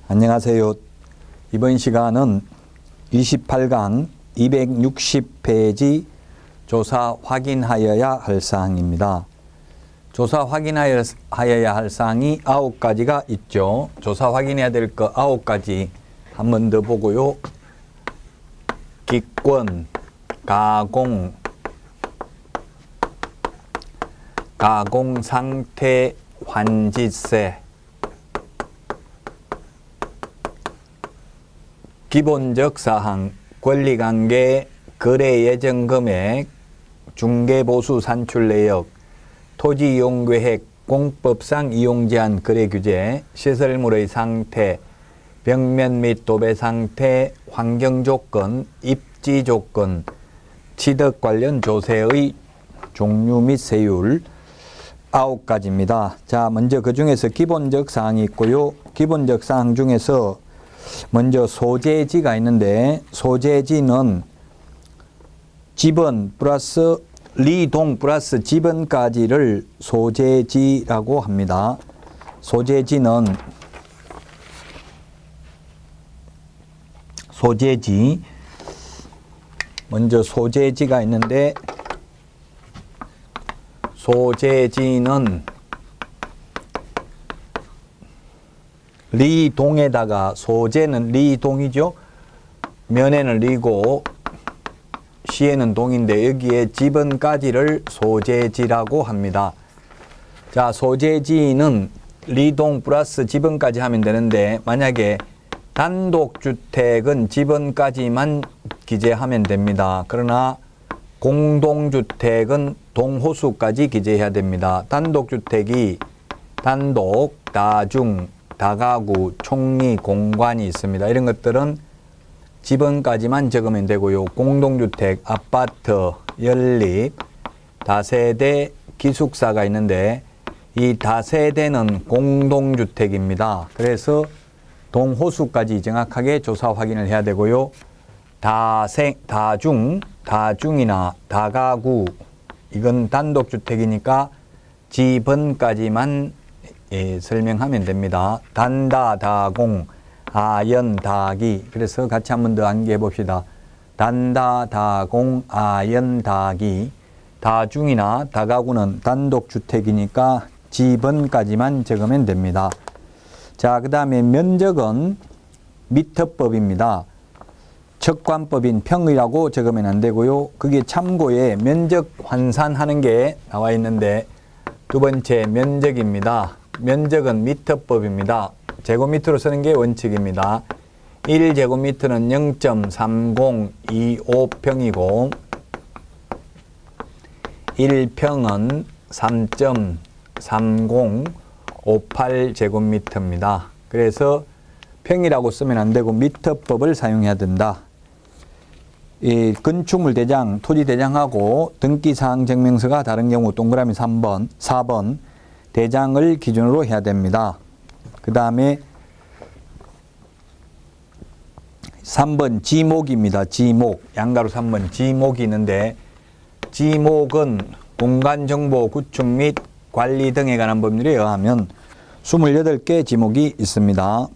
안녕하세요. 이번 시간은 28강 260페이지 조사 확인하여야 할 사항입니다. 조사 확인하여야 할 사항이 9가지가 있죠. 조사 확인해야 될 거 9가지 한 번 더 보고요. 기권, 가공, 가공상태, 환지세, 기본적 사항, 권리관계, 거래예정금액, 중개보수 산출내역, 토지이용계획, 공법상 이용제한 거래규제, 시설물의 상태, 벽면 및 도배 상태, 환경조건, 입지조건, 취득 관련 조세의 종류 및 세율 9가지입니다. 자, 먼저 그 중에서 기본적 사항이 있고요. 기본적 사항 중에서 먼저 소재지가 있는데, 소재지는 지번 플러스 리동 플러스 지번까지를 소재지라고 합니다. 소재지는 먼저 소재지가 있는데, 소재지는 리동에다가, 소재는 리동이죠. 면에는 리고 시에는 동인데, 여기에 지번까지를 소재지라고 합니다. 자, 소재지는 리동 플러스 지번까지 하면 되는데, 만약에 단독주택은 지번까지만 기재하면 됩니다. 그러나 공동주택은 동호수까지 기재해야 됩니다. 단독주택이 단독, 다중, 다가구, 총리, 공관이 있습니다. 이런 것들은 지번까지만 적으면 되고요. 공동주택, 아파트, 연립, 다세대, 기숙사가 있는데, 이 다세대는 공동주택입니다. 그래서 동호수까지 정확하게 조사 확인을 해야 되고요. 다중이나 다가구, 이건 단독주택이니까 지번까지만 설명하면 됩니다. 단다, 다공, 아연, 다기. 그래서 같이 한 번 더 암기해 봅시다. 단다, 다공, 아연, 다기. 다중이나 다가구는 단독주택이니까 지번까지만 적으면 됩니다. 자, 그 다음에 면적은 미터법입니다. 척관법인 평이라고 적으면 안 되고요. 그게 참고에 면적 환산하는 게 나와 있는데, 두 번째 면적입니다. 면적은 미터법입니다. 제곱미터로 쓰는 게 원칙입니다. 1제곱미터는 0.3025평이고 1평은 3.3058제곱미터입니다. 그래서 평이라고 쓰면 안 되고 미터법을 사용해야 된다. 이 건축물 대장, 토지 대장하고 등기사항 증명서가 다른 경우 동그라미 3번, 4번 대장을 기준으로 해야 됩니다. 그 다음에 3번 지목입니다. 지목, 양가로 3번 지목이 있는데, 지목은 공간정보 구축 및 관리 등에 관한 법률에 의하면 28개 지목이 있습니다.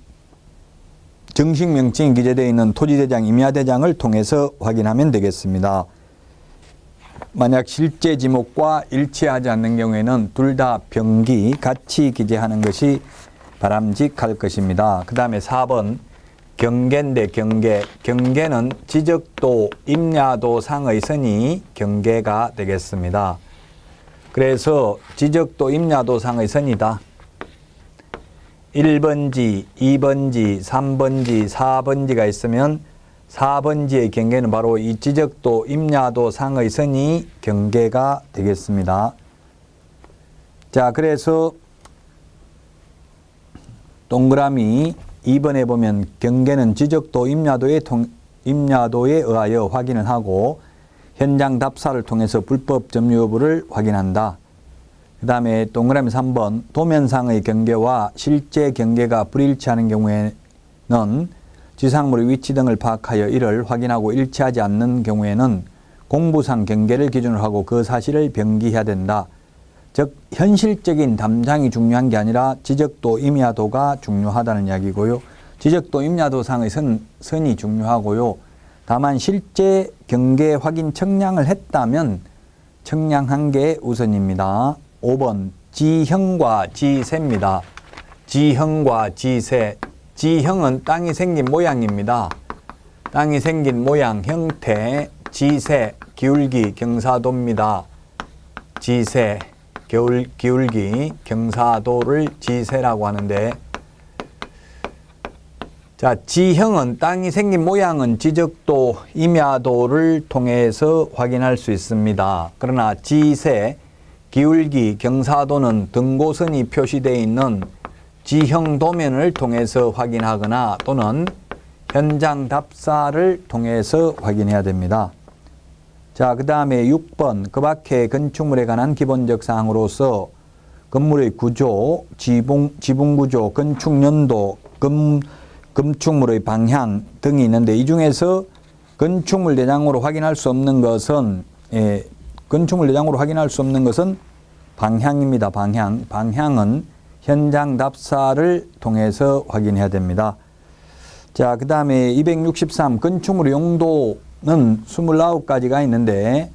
정식 명칭이 기재되어 있는 토지대장, 임야대장을 통해서 확인하면 되겠습니다. 만약 실제 지목과 일치하지 않는 경우에는 둘 다 병기 같이 기재하는 것이 바람직할 것입니다. 그 다음에 4번 경계인데, 경계는 지적도, 임야도 상의 선이 경계가 되겠습니다. 그래서 지적도, 임야도 상의 선이다. 1번지, 2번지, 3번지, 4번지가 있으면 4번지의 경계는 바로 이 지적도, 임야도 상의 선이 경계가 되겠습니다. 자, 그래서 동그라미 2번에 보면 경계는 지적도, 임야도에 의하여 확인을 하고 현장 답사를 통해서 불법 점유 여부를 확인한다. 그 다음에 동그라미 3번 도면상의 경계와 실제 경계가 불일치하는 경우에는 지상물의 위치 등을 파악하여 이를 확인하고 일치하지 않는 경우에는 공부상 경계를 기준으로 하고 그 사실을 병기해야 된다. 즉 현실적인 담장이 중요한 게 아니라 지적도, 임야도가 중요하다는 이야기고요. 지적도 임야도상의 선이 중요하고요. 다만 실제 경계 확인 청량을 했다면 청량한 게 우선입니다. 5번 지형과 지세입니다. 지형과 지세. 지형은 땅이 생긴 모양입니다. 땅이 생긴 모양, 형태, 지세, 기울기, 경사도입니다. 지세, 기울기, 경사도를 지세라고 하는데, 자, 지형은 땅이 생긴 모양은 지적도, 임야도를 통해서 확인할 수 있습니다. 그러나 지세, 기울기, 경사도는 등고선이 표시되어 있는 지형 도면을 통해서 확인하거나 또는 현장 답사를 통해서 확인해야 됩니다. 자, 그 다음에 6번 그 밖의 건축물에 관한 기본적 사항으로서 건물의 구조, 지붕 구조, 건축 연도, 건축물의 방향 등이 있는데 이 중에서 건축물 대장으로 확인할 수 없는 것은 방향입니다. 방향은 현장 답사를 통해서 확인해야 됩니다. 자, 그 다음에 263 건축물의 용도는 29가지가 있는데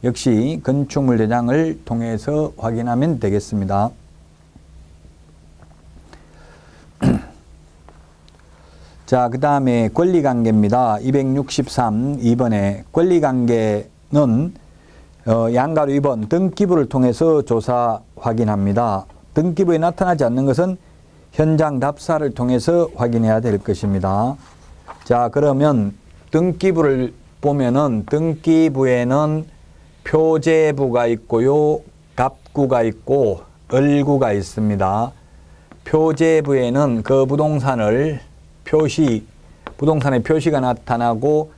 역시 건축물 대장을 통해서 확인하면 되겠습니다. 자, 그 다음에 권리관계입니다. 263 2번에 권리관계는 양가로 2번 등기부를 통해서 조사 확인합니다. 등기부에 나타나지 않는 것은 현장 답사를 통해서 확인해야 될 것입니다. 자, 그러면 등기부를 보면은 등기부에는 표제부가 있고요, 갑구가 있고 을구가 있습니다. 표제부에는 그 부동산의 표시가 나타나고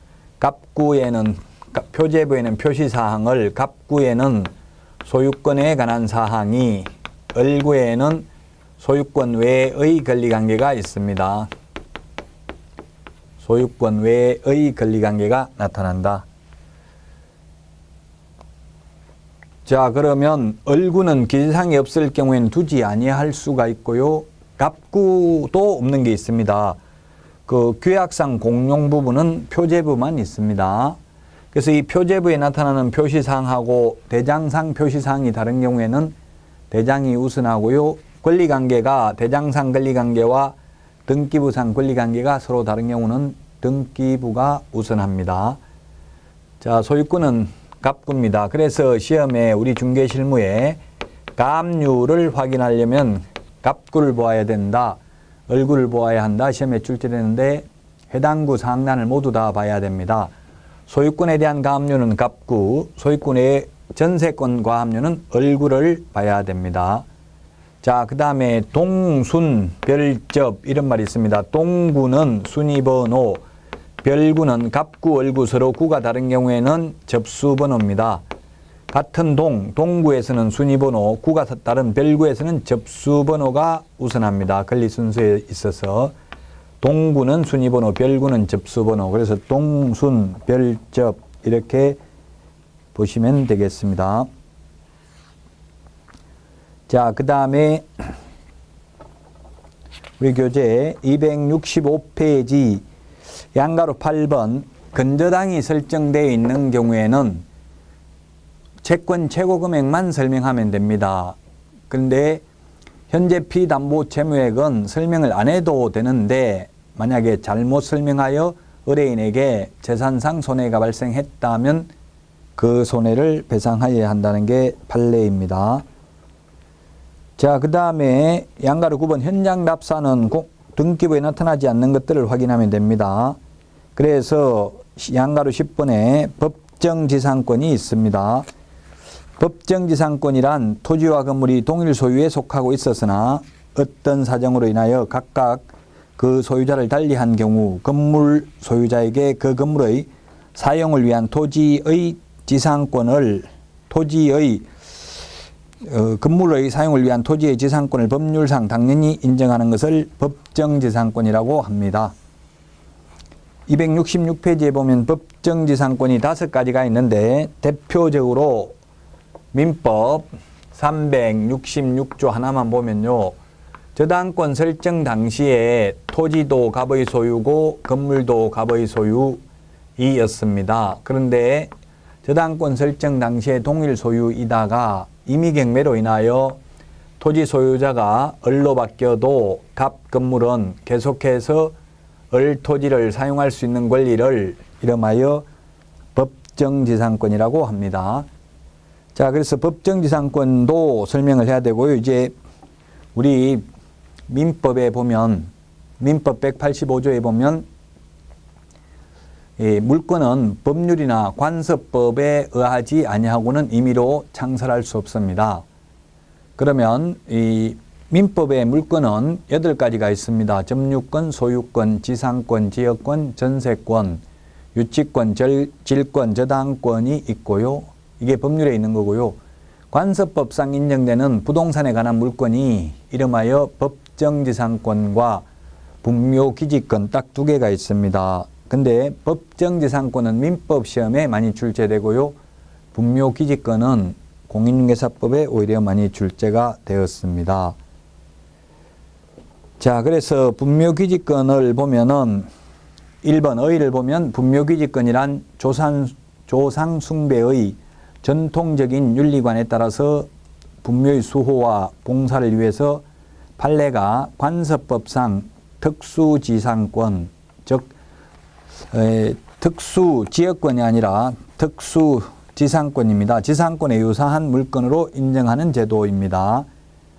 표제부에는 표시사항을, 갑구에는 소유권에 관한 사항이, 을구에는 소유권 외의 권리관계가 있습니다. 소유권 외의 권리관계가 나타난다. 자, 그러면 을구는 기재사항이 없을 경우에는 두지 아니할 수가 있고요. 갑구도 없는 게 있습니다. 그 규약상 공용 부분은 표제부만 있습니다. 그래서 이 표제부에 나타나는 표시사항하고 대장상 표시사항이 다른 경우에는 대장이 우선하고요. 권리관계가 대장상 권리관계와 등기부상 권리관계가 서로 다른 경우는 등기부가 우선합니다. 자, 소유권은 갑구입니다. 그래서 시험에 우리 중개실무에 가압류를 확인하려면 갑구를 보아야 된다, 을구를 보아야 한다 시험에 출제되는데 해당 구 사항란을 모두 다 봐야 됩니다. 소유권에 대한 가압류는 갑구, 소유권의 전세권 가압류는 을구를 봐야 됩니다. 자, 그 다음에 동순, 별접 이런 말이 있습니다. 동구는 순위번호, 별구는 갑구, 을구 서로 구가 다른 경우에는 접수번호입니다. 같은 동구에서는 순위번호, 구가 다른 별구에서는 접수번호가 우선합니다. 권리 순서에 있어서 동구는 순위번호, 별구는 접수번호. 그래서 동순, 별접 이렇게 보시면 되겠습니다. 자, 그 다음에 우리 교재 265페이지 양가로 8번 건저당이 설정되어 있는 경우에는 채권 최고 금액만 설명하면 됩니다. 그런데 현재 피담보 채무액은 설명을 안 해도 되는데 만약에 잘못 설명하여 의뢰인에게 재산상 손해가 발생했다면 그 손해를 배상하여야 한다는 게 판례입니다. 자, 그 다음에 양가로 9번 현장 답사는 등기부에 나타나지 않는 것들을 확인하면 됩니다. 그래서 양가로 10번에 법정지상권이 있습니다. 법정지상권이란 토지와 건물이 동일 소유에 속하고 있었으나 어떤 사정으로 인하여 각각 그 소유자를 달리한 경우 건물 소유자에게 그 건물의 사용을 위한 토지의 지상권을 건물의 사용을 위한 토지의 지상권을 법률상 당연히 인정하는 것을 법정지상권이라고 합니다. 266페이지에 보면 법정지상권이 5가지가 있는데 대표적으로 민법 366조 하나만 보면요. 저당권 설정 당시에 토지도 갑의 소유고 건물도 갑의 소유이었습니다. 그런데 저당권 설정 당시에 동일 소유이다가 임의경매로 인하여 토지 소유자가 을로 바뀌어도 갑 건물은 계속해서 을 토지를 사용할 수 있는 권리를 이름하여 법정지상권이라고 합니다. 자, 그래서 법정지상권도 설명을 해야 되고요. 이제 우리 민법에 보면, 민법 185조에 보면 물권은 법률이나 관습법에 의하지 아니하고는 임의로 창설할 수 없습니다. 그러면 이 민법의 물권은 8가지가 있습니다. 점유권, 소유권, 지상권, 지역권, 전세권, 유치권, 질권, 저당권이 있고요. 이게 법률에 있는 거고요. 관습법상 인정되는 부동산에 관한 물권이 이름하여 법정지상권과 분묘기지권 딱 2개가 있습니다. 근데 법정지상권은 민법 시험에 많이 출제되고요. 분묘기지권은 공인중개사법에 오히려 많이 출제가 되었습니다. 자, 그래서 분묘기지권을 보면은 1번 어의를 보면 분묘기지권이란 조상숭배의 전통적인 윤리관에 따라서 분묘의 수호와 봉사를 위해서 판례가 관습법상 특수지상권, 즉 특수지역권이 아니라 특수지상권입니다. 지상권에 유사한 물건으로 인정하는 제도입니다.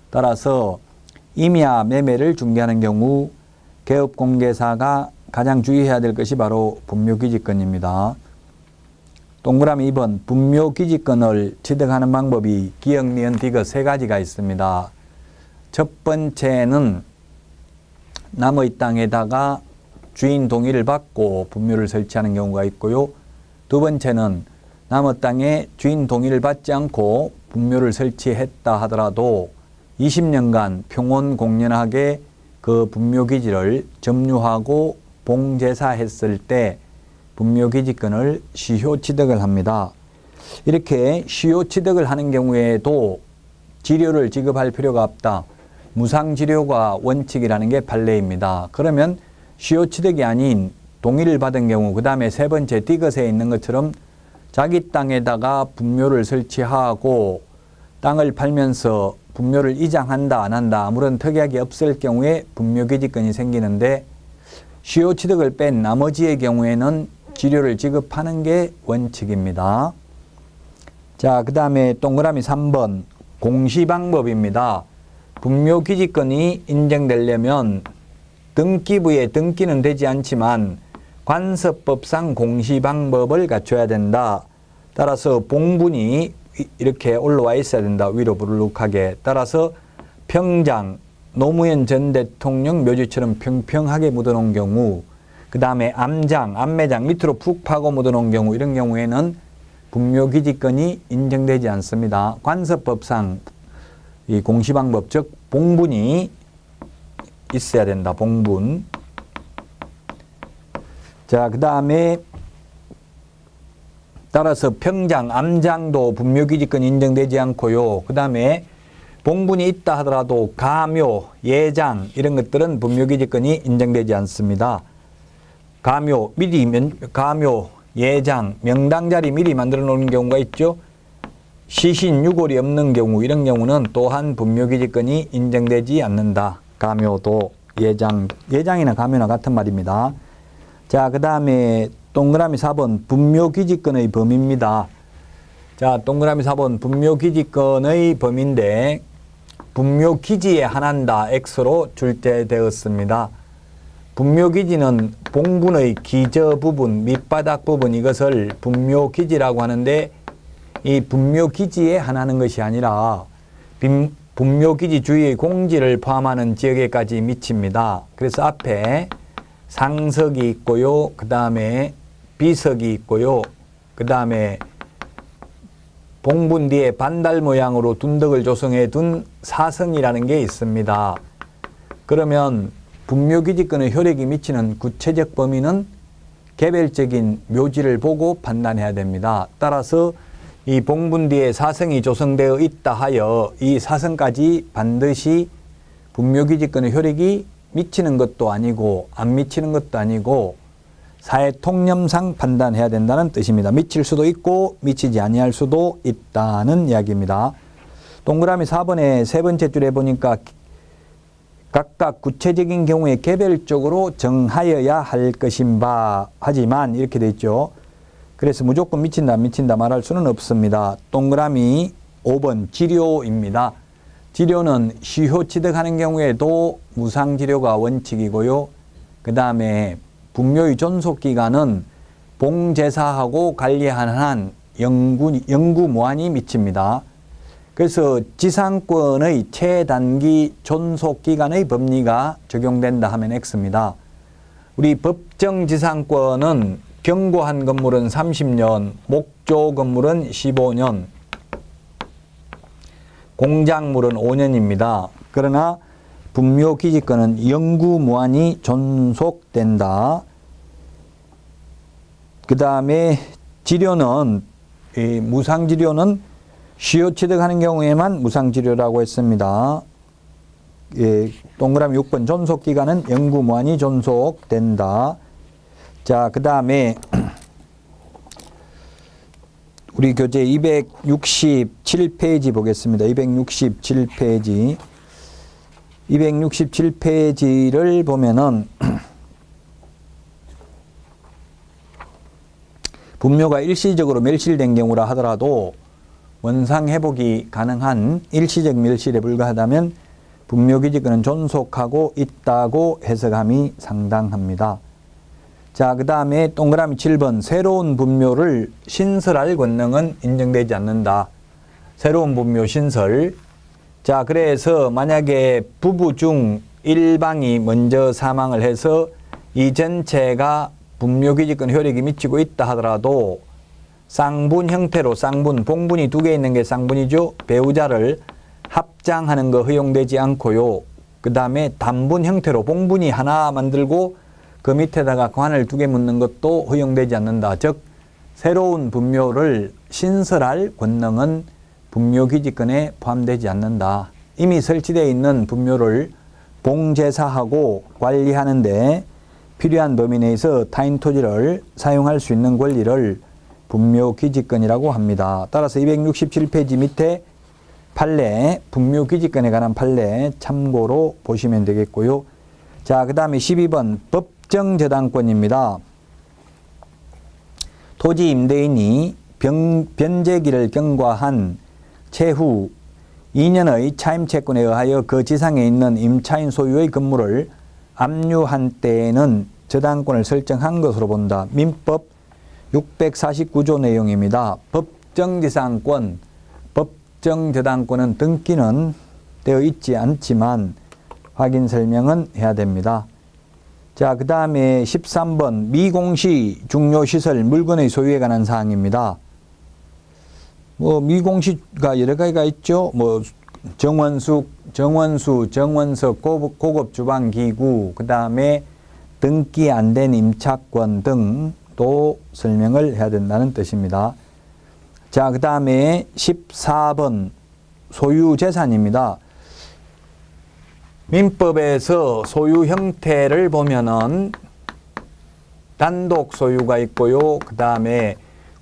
따라서 임야 매매를 중개하는 경우 개업공개사가 가장 주의해야 될 것이 바로 분묘기지권입니다. 동그라미 2번 분묘기지권을 취득하는 방법이 기역, 니은, 디귿 3가지가 있습니다. 첫 번째는 남의 땅에다가 주인 동의를 받고 분묘를 설치하는 경우가 있고요. 두 번째는 남의 땅에 주인 동의를 받지 않고 분묘를 설치했다 하더라도 20년간 평온공연하게 그 분묘기지를 점유하고 봉제사했을 때 분묘기지권을 시효취득을 합니다. 이렇게 시효취득을 하는 경우에도 지료를 지급할 필요가 없다. 무상지료가 원칙이라는 게 판례입니다. 그러면 시효취득이 아닌 동의를 받은 경우, 그 다음에 세 번째 디귿에 있는 것처럼 자기 땅에다가 분묘를 설치하고 땅을 팔면서 분묘를 이장한다 안 한다 아무런 특약이 없을 경우에 분묘기지권이 생기는데, 시효취득을 뺀 나머지의 경우에는 지료를 지급하는 게 원칙입니다. 자, 그 다음에 동그라미 3번 공시방법입니다. 분묘기지권이 인정되려면 등기부에 등기는 되지 않지만 관습법상 공시방법을 갖춰야 된다. 따라서 봉분이 이렇게 올라와 있어야 된다. 위로 부르륵하게. 따라서 평장, 노무현 전 대통령 묘지처럼 평평하게 묻어놓은 경우, 그 다음에 암장, 암매장 밑으로 푹 파고 묻어놓은 경우, 이런 경우에는 분묘기지권이 인정되지 않습니다. 관습법상 이 공시방법, 즉 봉분이 있어야 된다. 봉분. 자, 그 다음에 따라서 평장, 암장도 분묘기지권이 인정되지 않고요. 그 다음에 봉분이 있다 하더라도 가묘, 예장 이런 것들은 분묘기지권이 인정되지 않습니다. 가묘, 가묘, 예장, 명당자리 미리 만들어 놓은 경우가 있죠. 시신, 유골이 없는 경우, 이런 경우는 또한 분묘기지권이 인정되지 않는다. 가묘도 예장이나 가묘나 같은 말입니다. 자, 그 다음에 동그라미 4번 분묘기지권의 범위입니다. 자, 동그라미 4번 분묘기지권의 범위인데 분묘기지에 한한다 X로 출제되었습니다. 분묘기지는 봉분의 기저 부분, 밑바닥 부분, 이것을 분묘기지라고 하는데, 이 분묘기지에 한하는 것이 아니라 분묘기지 주위의 공지를 포함하는 지역에까지 미칩니다. 그래서 앞에 상석이 있고요. 그 다음에 비석이 있고요. 그 다음에 봉분 뒤에 반달 모양으로 둔덕을 조성해 둔 사성이라는 게 있습니다. 그러면 분묘기지권의 효력이 미치는 구체적 범위는 개별적인 묘지를 보고 판단해야 됩니다. 따라서 이 봉분 뒤에 사성이 조성되어 있다 하여 이 사성까지 반드시 분묘기지권의 효력이 미치는 것도 아니고 안 미치는 것도 아니고 사회 통념상 판단해야 된다는 뜻입니다. 미칠 수도 있고 미치지 아니할 수도 있다는 이야기입니다. 동그라미 4번의 세 번째 줄에 보니까 각각 구체적인 경우에 개별적으로 정하여야 할 것인 바 하지만 이렇게 돼 있죠. 그래서 무조건 미친다 안 미친다 말할 수는 없습니다. 동그라미 5번 치료입니다. 치료는 시효 취득하는 경우에도 무상치료가 원칙이고요. 그 다음에 분묘의 존속기간은 봉제사하고 관리하는 한 영구무한이 미칩니다. 그래서 지상권의 최단기 존속기간의 법리가 적용된다 하면 X입니다. 우리 법정지상권은 경고한 건물은 30년, 목조 건물은 15년, 공작물은 5년입니다. 그러나 분묘기지권은 영구무한이 존속된다. 그 다음에 치료는 무상치료는 시효 취득하는 경우에만 무상치료라고 했습니다. 동그라미 6번 존속기간은 영구무한이 존속된다. 자, 그 다음에 우리 교재 267페이지 보겠습니다. 267페이지. 267페이지를 보면은 분묘가 일시적으로 멸실된 경우라 하더라도 원상 회복이 가능한 일시적 멸실에 불과하다면 분묘기지권은 존속하고 있다고 해석함이 상당합니다. 자, 그 다음에 동그라미 7번 새로운 분묘를 신설할 권능은 인정되지 않는다. 새로운 분묘 신설. 자, 그래서 만약에 부부 중 일방이 먼저 사망을 해서 이 전체가 분묘기지권 효력이 미치고 있다 하더라도 쌍분 형태로 쌍분, 봉분이 두 개 있는 게 쌍분이죠. 배우자를 합장하는 거 허용되지 않고요. 그 다음에 단분 형태로 봉분이 하나 만들고 그 밑에다가 관을 두 개 묻는 것도 허용되지 않는다. 즉 새로운 분묘를 신설할 권능은 분묘기지권에 포함되지 않는다. 이미 설치되어 있는 분묘를 봉제사하고 관리하는데 필요한 범위 내에서 타인 토지를 사용할 수 있는 권리를 분묘기지권이라고 합니다. 따라서 267페이지 밑에 판례, 분묘기지권에 관한 판례 참고로 보시면 되겠고요. 자, 그 다음에 12번 법정저당권입니다. 토지 임대인이 변제기를 경과한 채후 2년의 차임채권에 의하여 그 지상에 있는 임차인 소유의 건물을 압류한 때에는 저당권을 설정한 것으로 본다. 민법 649조 내용입니다. 법정저당권은 등기는 되어 있지 않지만 확인 설명은 해야 됩니다. 자, 그 다음에 13번 미공시 중요시설 물건의 소유에 관한 사항입니다. 미공시가 여러 가지가 있죠. 정원수, 정원석, 고급 주방기구, 그 다음에 등기 안 된 임차권 등도 설명을 해야 된다는 뜻입니다. 자, 그 다음에 14번 소유재산입니다. 민법에서 소유 형태를 보면은 단독 소유가 있고요. 그 다음에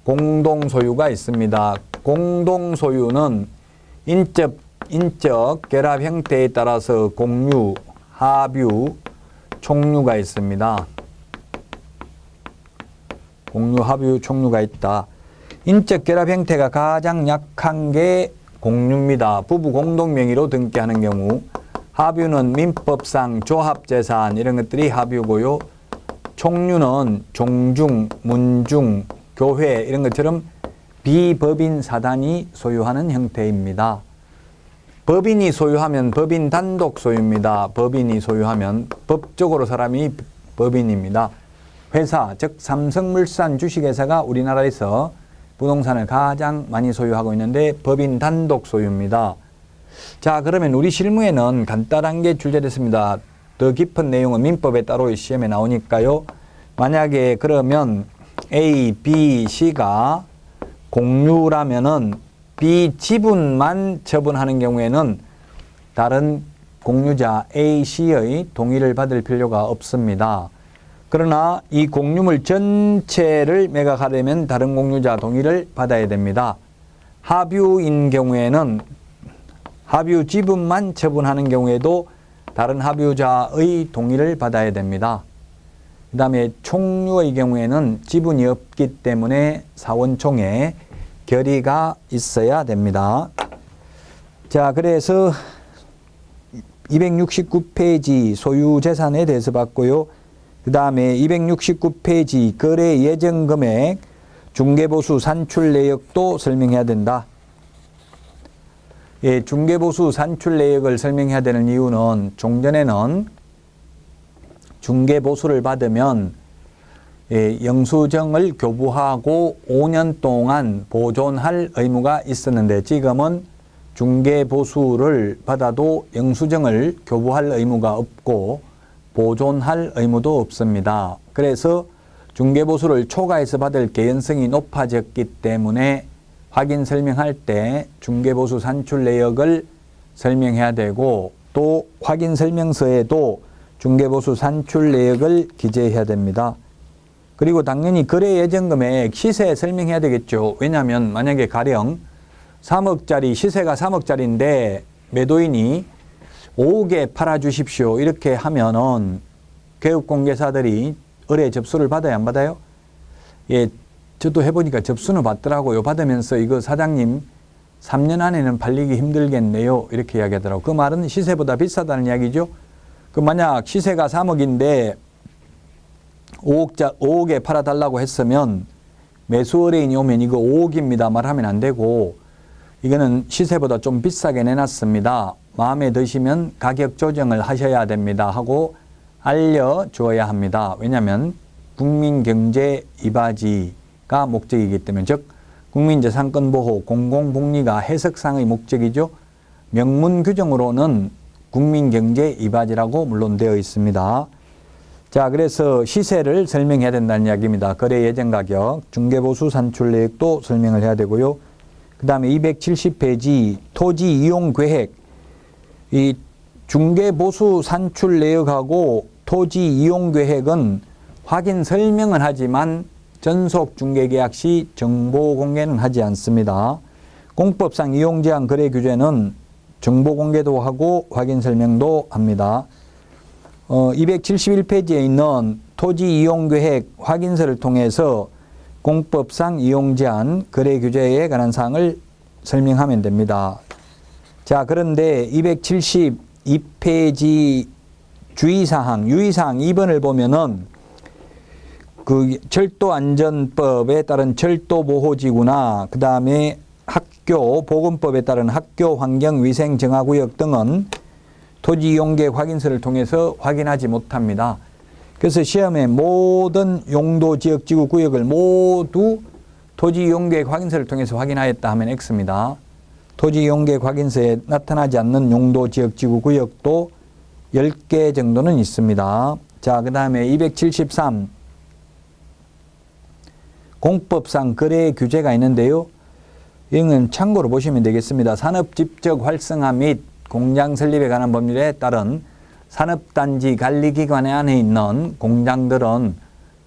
공동 소유가 있습니다. 공동 소유는 인적 결합 형태에 따라서 공유, 합유, 총유가 있습니다. 공유, 합유, 총유가 있다. 인적 결합 형태가 가장 약한 게 공유입니다. 부부 공동 명의로 등기하는 경우. 합유는 민법상 조합재산 이런 것들이 합유고요. 총유는 종중, 문중, 교회 이런 것처럼 비법인 사단이 소유하는 형태입니다. 법인이 소유하면 법인 단독 소유입니다. 법인이 소유하면 법적으로 사람이 법인입니다. 회사, 즉 삼성물산 주식회사가 우리나라에서 부동산을 가장 많이 소유하고 있는데 법인 단독 소유입니다. 자, 그러면 우리 실무에는 간단한 게 출제됐습니다. 더 깊은 내용은 민법에 따로 시험에 나오니까요. 만약에 그러면 A, B, C가 공유라면은 B 지분만 처분하는 경우에는 다른 공유자 A, C의 동의를 받을 필요가 없습니다. 그러나 이 공유물 전체를 매각하려면 다른 공유자 동의를 받아야 됩니다. 합유인 경우에는 합유 지분만 처분하는 경우에도 다른 합유자의 동의를 받아야 됩니다. 그 다음에 총류의 경우에는 지분이 없기 때문에 사원총회 결의가 있어야 됩니다. 자, 그래서 269페이지 소유재산에 대해서 봤고요. 그 다음에 269페이지 거래 예정금액, 중개보수 산출 내역도 설명해야 된다. 예, 중개보수 산출 내역을 설명해야 되는 이유는 종전에는 중개보수를 받으면 영수증을 교부하고 5년 동안 보존할 의무가 있었는데 지금은 중개보수를 받아도 영수증을 교부할 의무가 없고 보존할 의무도 없습니다. 그래서 중개보수를 초과해서 받을 개연성이 높아졌기 때문에 확인 설명할 때 중개보수 산출 내역을 설명해야 되고 또 확인 설명서에도 중개보수 산출 내역을 기재해야 됩니다. 그리고 당연히 거래 예정금액 시세 설명해야 되겠죠. 왜냐하면 만약에 가령 3억짜리 시세가 3억짜리인데 매도인이 5억에 팔아주십시오 이렇게 하면은 개업공개사들이 의뢰 접수를 받아야 안 받아요? 예, 저도 해보니까 접수는 받더라고요. 받으면서 이거 사장님 3년 안에는 팔리기 힘들겠네요 이렇게 이야기하더라고요. 그 말은 시세보다 비싸다는 이야기죠. 그 만약 시세가 3억인데 5억에 팔아달라고 했으면 매수 의뢰인이 오면 이거 5억입니다 말하면 안 되고 이거는 시세보다 좀 비싸게 내놨습니다. 마음에 드시면 가격 조정을 하셔야 됩니다 하고 알려주어야 합니다. 왜냐하면 국민경제 이바지가 목적이기 때문에 즉 국민재산권보호 공공복리가 해석상의 목적이죠. 명문 규정으로는 국민경제 이바지라고 물론 되어 있습니다. 자, 그래서 시세를 설명해야 된다는 이야기입니다. 거래 예정 가격, 중개보수 산출 내역도 설명을 해야 되고요. 그 다음에 270페이지 토지 이용 계획. 이 중개보수 산출 내역하고 토지 이용 계획은 확인 설명은 하지만 전속 중개계약 시 정보 공개는 하지 않습니다. 공법상 이용제한 거래 규제는 정보 공개도 하고 확인 설명도 합니다. 271페이지에 있는 토지 이용 계획 확인서를 통해서 공법상 이용제한 거래 규제에 관한 사항을 설명하면 됩니다. 자, 그런데 272페이지 주의사항, 유의사항 2번을 보면은 그 철도안전법에 따른 철도보호지구나 그 다음에 학교보건법에 따른 학교환경위생정화구역 등은 토지이용계획 확인서를 통해서 확인하지 못합니다. 그래서 시험에 모든 용도지역지구 구역을 모두 토지이용계획 확인서를 통해서 확인하였다 하면 X입니다. 토지이용계획 확인서에 나타나지 않는 용도지역지구 구역도 10개 정도는 있습니다. 자, 그 다음에 273 공법상 거래 규제가 있는데요. 이건 참고로 보시면 되겠습니다. 산업집적 활성화 및 공장 설립에 관한 법률에 따른 산업단지 관리기관 안에 있는 공장들은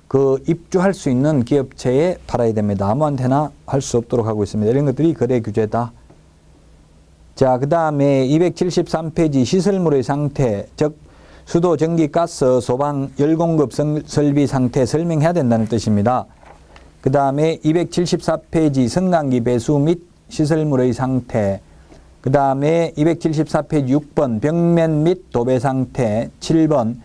그 입주할 수 있는 기업체에 팔아야 됩니다. 아무한테나 할 수 없도록 하고 있습니다. 이런 것들이 거래 규제다. 자, 그 다음에 273페이지 시설물의 상태, 즉 수도, 전기, 가스, 소방, 열공급 설비 상태 설명해야 된다는 뜻입니다. 그 다음에 274페이지 성강기 배수 및 시설물의 상태, 그 다음에 274페이지 6번 벽면 및 도배 상태, 7번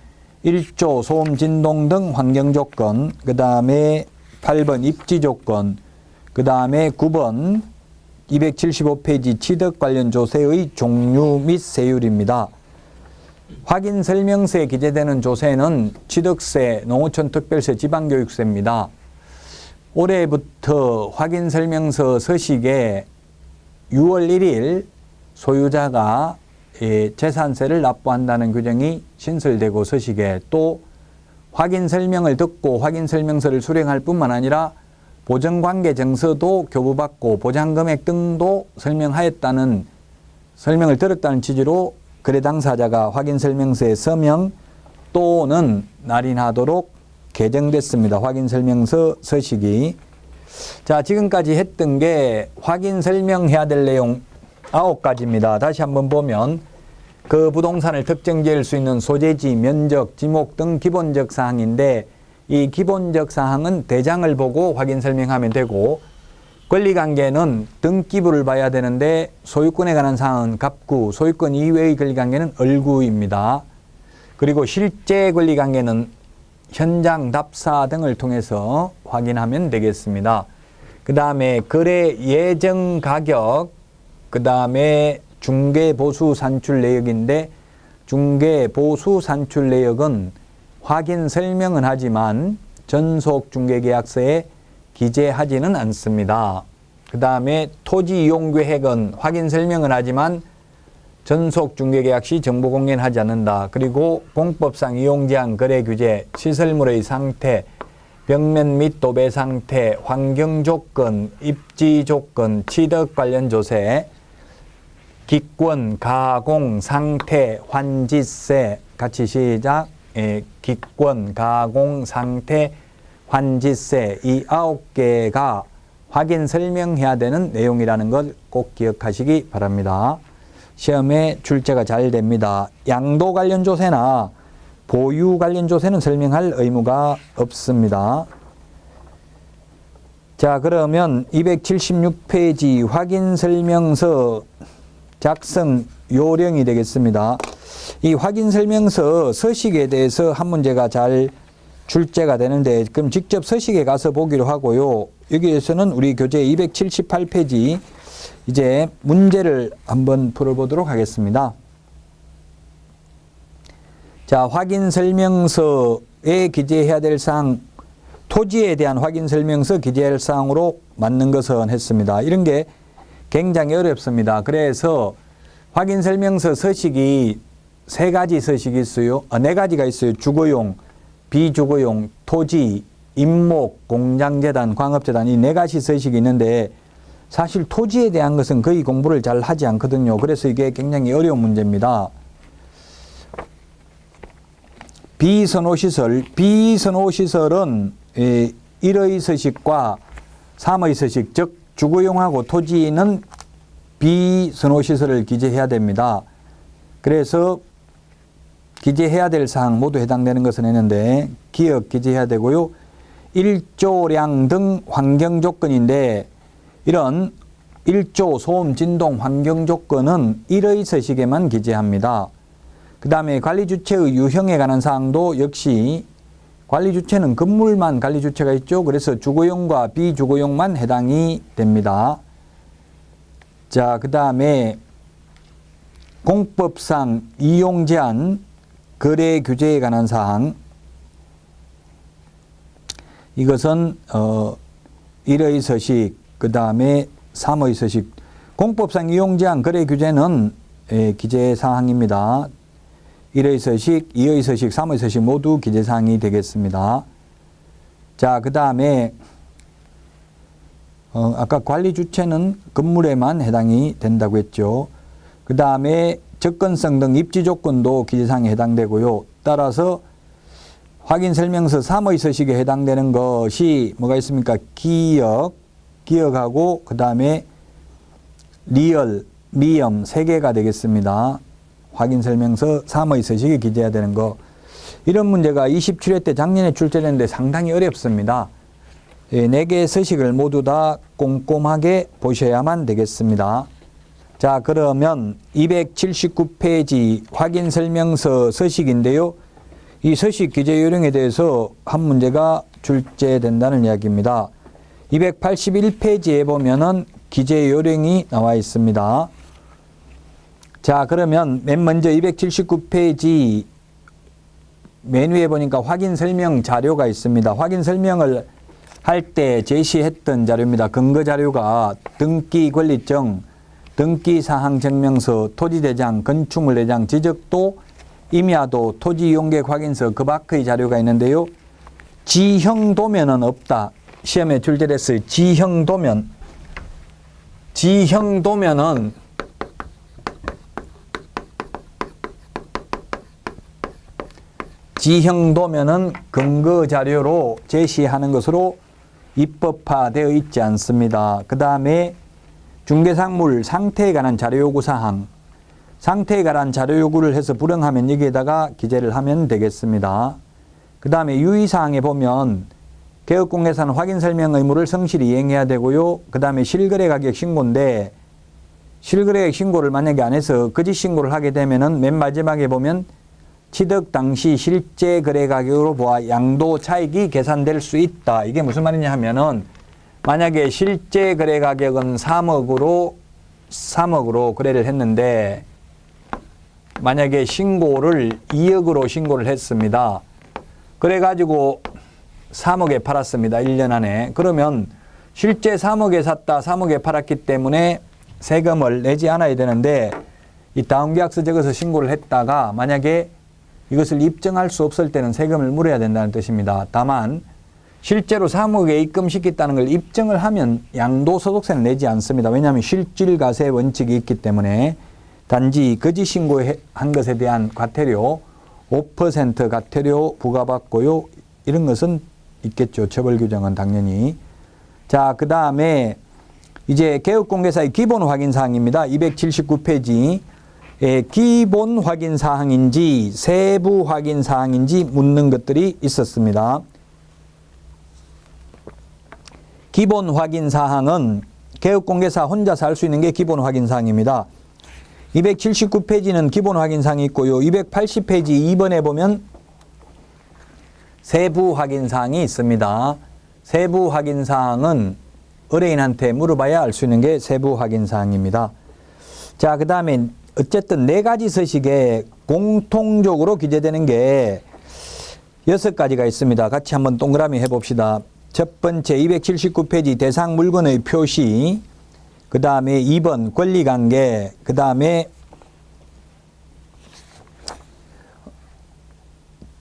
1조 소음 진동 등 환경 조건, 그 다음에 8번 입지 조건, 그 다음에 9번 275페이지 취득 관련 조세의 종류 및 세율입니다. 확인 설명서에 기재되는 조세는 취득세, 농어촌 특별세, 지방교육세입니다. 올해부터 확인 설명서 서식에 6월 1일 소유자가 재산세를 납부한다는 규정이 신설되고 서식에 또 확인 설명을 듣고 확인 설명서를 수령할 뿐만 아니라 보전관계 정서도 교부받고 보장금액 등도 설명을 들었다는 취지로 거래 당사자가 확인설명서에 서명 또는 날인하도록 개정됐습니다. 확인설명서 서식이. 자, 지금까지 했던 게 확인설명해야 될 내용 9가지입니다. 다시 한번 보면 그 부동산을 특정 지을 수 있는 소재지, 면적, 지목 등 기본적 사항인데 이 기본적 사항은 대장을 보고 확인 설명하면 되고 권리관계는 등기부를 봐야 되는데 소유권에 관한 사항은 갑구, 소유권 이외의 권리관계는 얼구입니다. 그리고 실제 권리관계는 현장 답사 등을 통해서 확인하면 되겠습니다. 그 다음에 거래 예정 가격, 그 다음에 중개 보수 산출 내역인데 중개 보수 산출 내역은 확인 설명은 하지만 전속 중개계약서에 기재하지는 않습니다. 그 다음에 토지 이용 계획은 확인 설명은 하지만 전속 중개계약 시 정보 공개는 하지 않는다. 그리고 공법상 이용 제한 거래 규제, 시설물의 상태, 벽면 및 도배 상태, 환경 조건, 입지 조건, 취득 관련 조세, 기권, 가공, 상태, 환지세, 같이 시작. 기권, 가공, 상태, 환지세 이 9개가 확인 설명해야 되는 내용이라는 걸 꼭 기억하시기 바랍니다. 시험에 출제가 잘 됩니다. 양도 관련 조세나 보유 관련 조세는 설명할 의무가 없습니다. 자, 그러면 276페이지 확인 설명서 작성 요령이 되겠습니다. 이 확인 설명서 서식에 대해서 한 문제가 잘 출제가 되는데 그럼 직접 서식에 가서 보기로 하고요. 여기에서는 우리 교재 278페이지 이제 문제를 한번 풀어보도록 하겠습니다. 자, 확인 설명서에 기재해야 될 사항, 토지에 대한 확인 설명서 기재할 사항으로 맞는 것은 했습니다. 이런 게 굉장히 어렵습니다. 그래서 확인 설명서 서식이 3가지 서식이 있어요. 4가지가 있어요. 주거용, 비주거용, 토지, 임목, 공장재단, 광업재단 이 4가지 서식이 있는데 사실 토지에 대한 것은 거의 공부를 잘 하지 않거든요. 그래서 이게 굉장히 어려운 문제입니다. 비선호시설, 비선호시설은 1의 서식과 3의 서식, 즉 주거용하고 토지는 비선호시설을 기재해야 됩니다. 그래서 기재해야 될 사항 모두 해당되는 것은 했는데 기억 기재해야 되고요. 일조량 등 환경 조건인데 이런 일조, 소음, 진동, 환경 조건은 1의 서식에만 기재합니다. 그 다음에 관리주체의 유형에 관한 사항도 역시 관리주체는 건물만 관리주체가 있죠. 그래서 주거용과 비주거용만 해당이 됩니다. 자, 그 다음에 공법상 이용 제한, 거래 규제에 관한 사항 이것은 1의 서식, 그 다음에 3의 서식. 공법상 이용 제한, 거래 규제는 기재 사항입니다. 1의 서식, 2의 서식, 3의 서식 모두 기재 사항이 되겠습니다. 자, 그 다음에 아까 관리 주체는 건물에만 해당이 된다고 했죠. 그 다음에 접근성 등 입지 조건도 기재사항에 해당되고요. 따라서 확인 설명서 3의 서식에 해당되는 것이 뭐가 있습니까? 기억하고 그 다음에 리얼, 미엄 3개가 되겠습니다. 확인 설명서 3의 서식에 기재해야 되는 거. 이런 문제가 27회 때 작년에 출제됐는데 상당히 어렵습니다. 4개의 서식을 모두 다 꼼꼼하게 보셔야만 되겠습니다. 자, 그러면 279페이지 확인 설명서 서식인데요. 이 서식 기재 요령에 대해서 한 문제가 출제된다는 이야기입니다. 281페이지에 보면은 기재 요령이 나와 있습니다. 자, 그러면 맨 먼저 279페이지 메뉴에 보니까 확인 설명 자료가 있습니다. 확인 설명을 할 때 제시했던 자료입니다. 근거 자료가 등기 권리증, 등기사항 증명서, 토지대장, 건축물대장, 지적도, 임야도, 토지이용계획 확인서 그 밖의 자료가 있는데요. 지형도면은 없다. 시험에 출제됐어요. 지형도면. 지형도면은 지형도면은 근거 자료로 제시하는 것으로 입법화되어 있지 않습니다. 그 다음에 중개상물 상태에 관한 자료 요구 사항, 상태에 관한 자료 요구를 해서 불응하면 여기에다가 기재를 하면 되겠습니다. 그 다음에 유의사항에 보면 개업공개사는 확인 설명 의무를 성실히 이행해야 되고요. 그 다음에 실거래 가격 신고인데 실거래 가격 신고를 만약에 안 해서 거짓 신고를 하게 되면은 맨 마지막에 보면 취득 당시 실제 거래 가격으로 보아 양도 차익이 계산될 수 있다. 이게 무슨 말이냐 하면은 만약에 실제 거래 가격은 3억으로 거래를 했는데 만약에 신고를 2억으로 신고를 했습니다. 그래가지고 3억에 팔았습니다. 1년 안에. 그러면 실제 3억에 샀다, 3억에 팔았기 때문에 세금을 내지 않아야 되는데 이 다운계약서 적어서 신고를 했다가 만약에 이것을 입증할 수 없을 때는 세금을 물어야 된다는 뜻입니다. 다만 실제로 3억에 입금시켰다는 걸 입증을 하면 양도소득세는 내지 않습니다. 왜냐하면 실질과세 원칙이 있기 때문에 단지 거짓 신고한 것에 대한 과태료 5% 과태료 부과받고요. 이런 것은 있겠죠. 처벌 규정은 당연히. 자, 그 다음에 이제 개업공개사의 기본 확인 사항입니다. 279페이지. 기본 확인 사항인지 세부 확인 사항인지 묻는 것들이 있었습니다. 기본 확인 사항은 개업공개사 혼자서 할 수 있는 게 기본 확인 사항입니다. 279페이지는 기본 확인 사항이 있고요. 280페이지 2번에 보면 세부 확인 사항이 있습니다. 세부 확인 사항은 의뢰인한테 물어봐야 알 수 있는 게 세부 확인 사항입니다. 자, 그 다음에 어쨌든 4가지 서식에 공통적으로 기재되는 게 6가지가 있습니다. 같이 한번 동그라미 해봅시다. 첫 번째 279페이지 대상 물건의 표시, 그 다음에 2번 권리관계, 그 다음에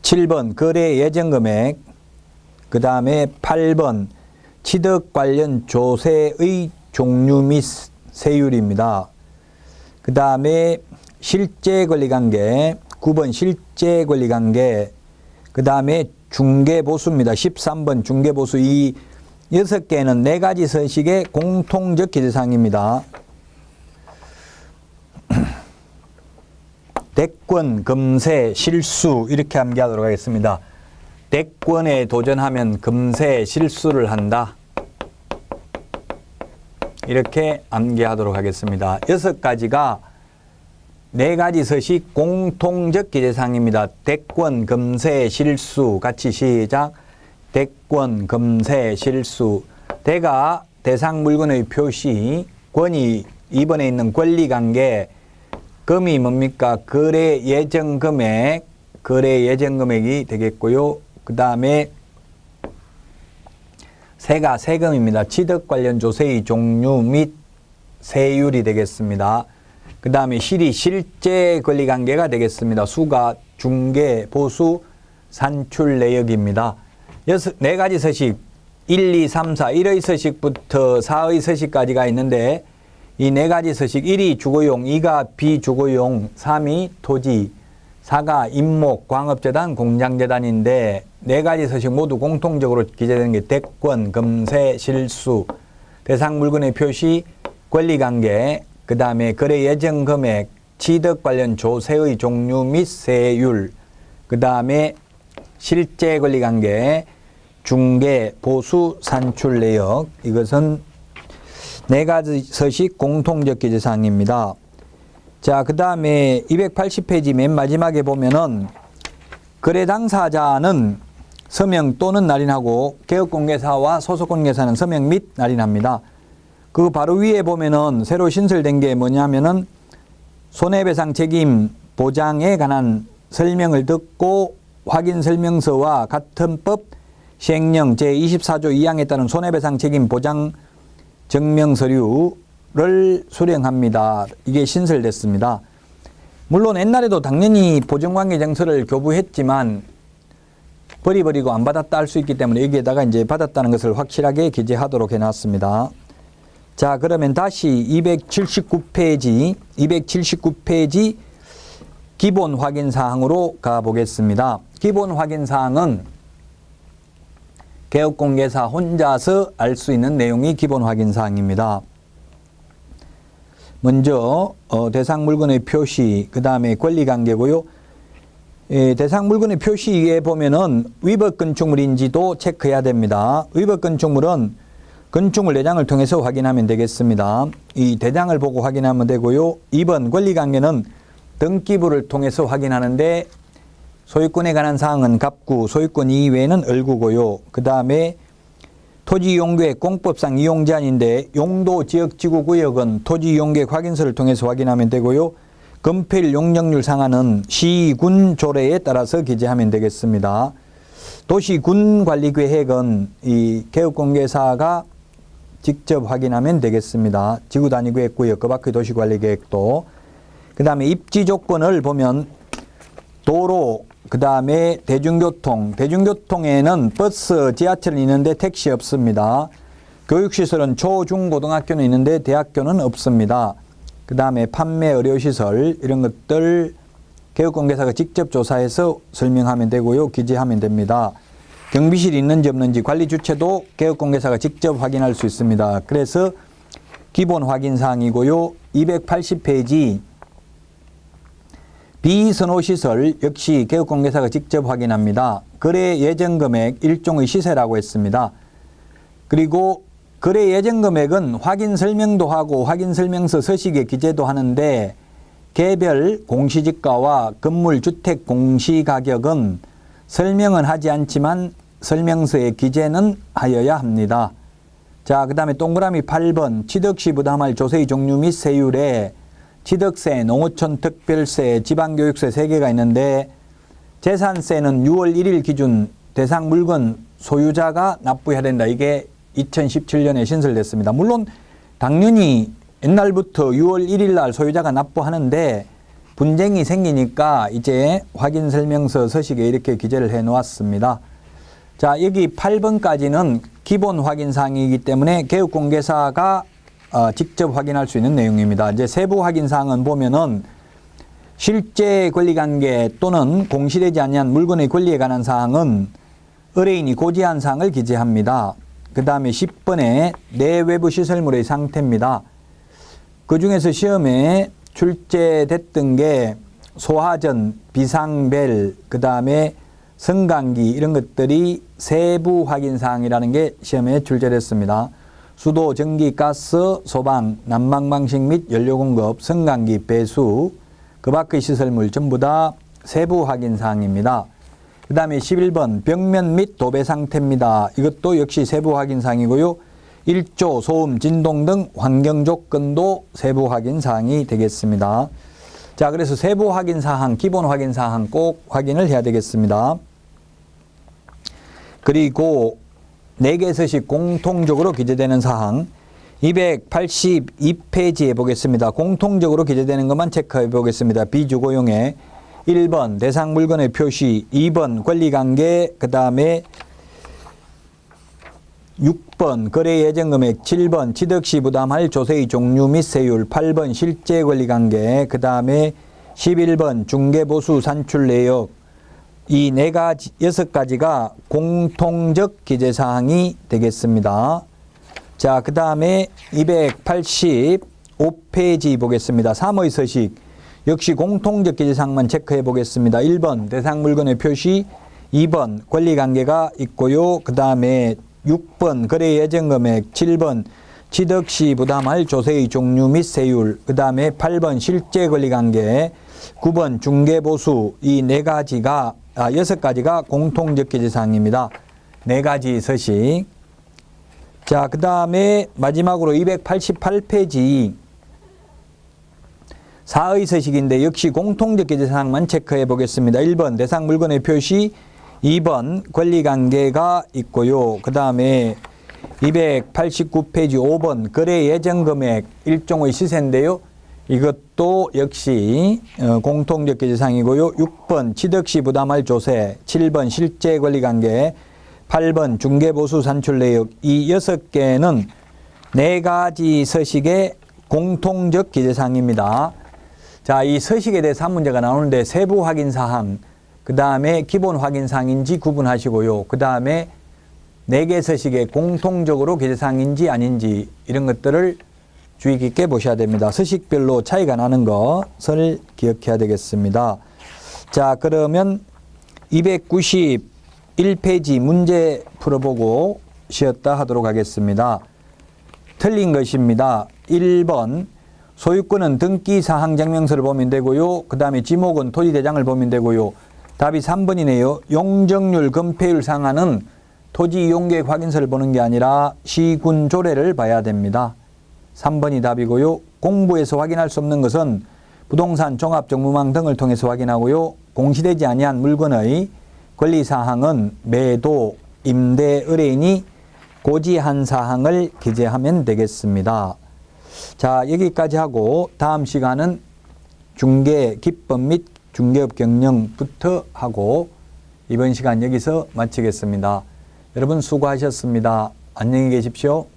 7번 거래 예정금액, 그 다음에 8번 취득 관련 조세의 종류 및 세율입니다. 그 다음에 실제 권리관계, 9번 실제 권리관계, 그 다음에 중개보수입니다. 13번 중개보수. 이 6개는 4가지 서식의 공통적 기재사항입니다. 대권, 금세, 실수 이렇게 암기하도록 하겠습니다. 대권에 도전하면 금세 실수를 한다. 이렇게 암기하도록 하겠습니다. 6가지가 4가지 서식 공통적 기재사항입니다. 대권, 금세, 실수 같이 시작. 대권, 금세, 실수. 대가 대상 물건의 표시, 권이 2번에 있는 권리관계, 금이 뭡니까? 거래 예정 금액, 거래 예정 금액이 되겠고요. 그 다음에 세가 세금입니다. 취득 관련 조세의 종류 및 세율이 되겠습니다. 그 다음에 실이 실제 권리관계가 되겠습니다. 수가 중개, 보수, 산출 내역입니다. 4가지 서식 1, 2, 3, 4, 1의 서식부터 4의 서식까지가 있는데 이 4가지 서식 1이 주거용, 2가 비주거용, 3이 토지, 4가 임목, 광업재단, 공장재단인데 4가지 서식 모두 공통적으로 기재되는 게 대권, 금세, 실수, 대상 물건의 표시, 권리관계, 그 다음에 거래 예정 금액, 취득 관련 조세의 종류 및 세율, 그 다음에 실제 권리관계, 중개, 보수, 산출 내역. 이것은 4가지 서식 공통적 기재사항입니다. 자, 그 다음에 280페이지 맨 마지막에 보면은 거래 당사자는 서명 또는 날인하고 개업공개사와 소속공개사는 서명 및 날인합니다. 그 바로 위에 보면은 새로 신설된 게 뭐냐면은 손해배상 책임 보장에 관한 설명을 듣고 확인 설명서와 같은 법 시행령 제24조 2항에 따른 손해배상 책임 보장 증명 서류를 수령합니다. 이게 신설됐습니다. 물론 옛날에도 당연히 보증관계증서를 교부했지만 버리고 안 받았다 할 수 있기 때문에 여기에다가 이제 받았다는 것을 확실하게 기재하도록 해놨습니다. 자, 그러면 다시 279페이지 기본 확인 사항으로 가보겠습니다. 기본 확인 사항은 개업공개사 혼자서 알 수 있는 내용이 기본 확인 사항입니다. 먼저 대상 물건의 표시, 그 다음에 권리관계고요. 대상 물건의 표시에 보면은 위법 건축물인지도 체크해야 됩니다. 위법 건축물은 건축물 내장을 통해서 확인하면 되겠습니다. 이 대장을 보고 확인하면 되고요. 2번 권리관계는 등기부를 통해서 확인하는데 소유권에 관한 사항은 갑구, 소유권 이외에는 을구고요. 그 다음에 토지이용계획 공법상 이용 제한인데 용도 지역 지구 구역은 토지이용계획 확인서를 통해서 확인하면 되고요. 건폐율 용적률 상한은 시, 군 조례에 따라서 기재하면 되겠습니다. 도시 군 관리 계획은 이 개업공개사가 직접 확인하면 되겠습니다. 지구 단위 계획 구역, 그 밖의 도시 관리 계획도. 그 다음에 입지 조건을 보면 도로, 그 다음에 대중교통, 대중교통에는 버스, 지하철은 있는데 택시 없습니다. 교육시설은 초, 중, 고등학교는 있는데 대학교는 없습니다. 그 다음에 판매, 의료시설 이런 것들 개업공개사가 직접 조사해서 설명하면 되고요. 기재하면 됩니다. 경비실이 있는지 없는지 관리 주체도 개업공개사가 직접 확인할 수 있습니다. 그래서 기본 확인사항이고요. 280페이지 비선호시설 역시 개업공개사가 직접 확인합니다. 거래 예정금액 일종의 시세라고 했습니다. 그리고 거래 예정금액은 확인설명도 하고 확인설명서 서식에 기재도 하는데 개별 공시지가와 건물 주택 공시가격은 설명은 하지 않지만 설명서에 기재는 하여야 합니다. 자, 그 다음에 동그라미 8번 취득시 부담할 조세의 종류 및 세율에 취득세, 농어촌 특별세, 지방교육세 3개가 있는데 재산세는 6월 1일 기준 대상 물건 소유자가 납부해야 된다. 이게 2017년에 신설됐습니다. 물론 당연히 옛날부터 6월 1일 날 소유자가 납부하는데 분쟁이 생기니까 이제 확인설명서 서식에 이렇게 기재를 해 놓았습니다. 자, 여기 8번까지는 기본 확인사항이기 때문에 개업공개사가 직접 확인할 수 있는 내용입니다. 이제 세부 확인사항은 보면은 실제 권리관계 또는 공시되지 아니한 물건의 권리에 관한 사항은 의뢰인이 고지한 사항을 기재합니다. 그 다음에 10번에 내외부 시설물의 상태입니다. 그 중에서 시험에 출제됐던 게 소하전, 비상벨, 그 다음에 성강기 이런 것들이 세부 확인사항이라는 게 시험에 출제됐습니다. 수도, 전기, 가스, 소방, 난방 방식 및 연료 공급, 성강기, 배수, 그 밖의 시설물 전부 다 세부 확인 사항입니다. 그 다음에 11번 벽면 및 도배 상태입니다. 이것도 역시 세부 확인 사항이고요. 일조, 소음, 진동 등 환경 조건도 세부 확인 사항이 되겠습니다. 자, 그래서 세부 확인 사항, 기본 확인 사항 꼭 확인을 해야 되겠습니다. 그리고 4개 서식 공통적으로 기재되는 사항 282페이지에 보겠습니다. 공통적으로 기재되는 것만 체크해 보겠습니다. 비주거용에 1번 대상 물건의 표시, 2번 권리관계, 그 다음에 6번 거래 예정금액, 7번 취득시 부담할 조세의 종류 및 세율, 8번 실제 권리관계, 그 다음에 11번 중개보수 산출 내역, 이 4가지, 6가지가 공통적 기재사항이 되겠습니다. 자, 그 다음에 285페이지 보겠습니다. 3의 서식. 역시 공통적 기재사항만 체크해 보겠습니다. 1번 대상 물건의 표시, 2번 권리관계가 있고요. 그 다음에 6번 거래 예정금액, 7번 취득시 부담할 조세의 종류 및 세율, 그 다음에 8번 실제 권리관계, 9번 중개보수, 이 4가지가 6가지가 공통적 기재사항입니다. 4가지 서식. 자, 그 다음에 마지막으로 288페이지 4의 서식인데 역시 공통적 기재사항만 체크해 보겠습니다. 1번 대상 물건의 표시, 2번 권리관계가 있고요. 그 다음에 289페이지 5번 거래 예정금액 일종의 시세인데요. 이것도 역시 공통적 기재사항이고요. 6번 취득시 부담할 조세, 7번 실제 권리관계, 8번 중개보수 산출 내역, 이 6개는 4가지 서식의 공통적 기재사항입니다. 자, 이 서식에 대해서 한 문제가 나오는데 세부 확인 사항, 그 다음에 기본 확인 사항인지 구분하시고요. 그 다음에 4개 서식에 공통적으로 기재사항인지 아닌지 이런 것들을 주의 깊게 보셔야 됩니다. 서식별로 차이가 나는 것을 기억해야 되겠습니다. 자, 그러면 291페이지 문제 풀어보고 쉬었다 하도록 하겠습니다. 틀린 것입니다. 1번 소유권은 등기사항 증명서를 보면 되고요. 그 다음에 지목은 토지대장을 보면 되고요. 답이 3번이네요. 용적률 건폐율 상한은 토지 이용계획 확인서를 보는 게 아니라 시군조례를 봐야 됩니다. 3번이 답이고요. 공부에서 확인할 수 없는 것은 부동산 종합정보망 등을 통해서 확인하고요. 공시되지 아니한 물건의 권리사항은 매도, 임대, 의뢰인이 고지한 사항을 기재하면 되겠습니다. 자, 여기까지 하고 다음 시간은 중개 기법 및 중개업 경영부터 하고 이번 시간 여기서 마치겠습니다. 여러분 수고하셨습니다. 안녕히 계십시오.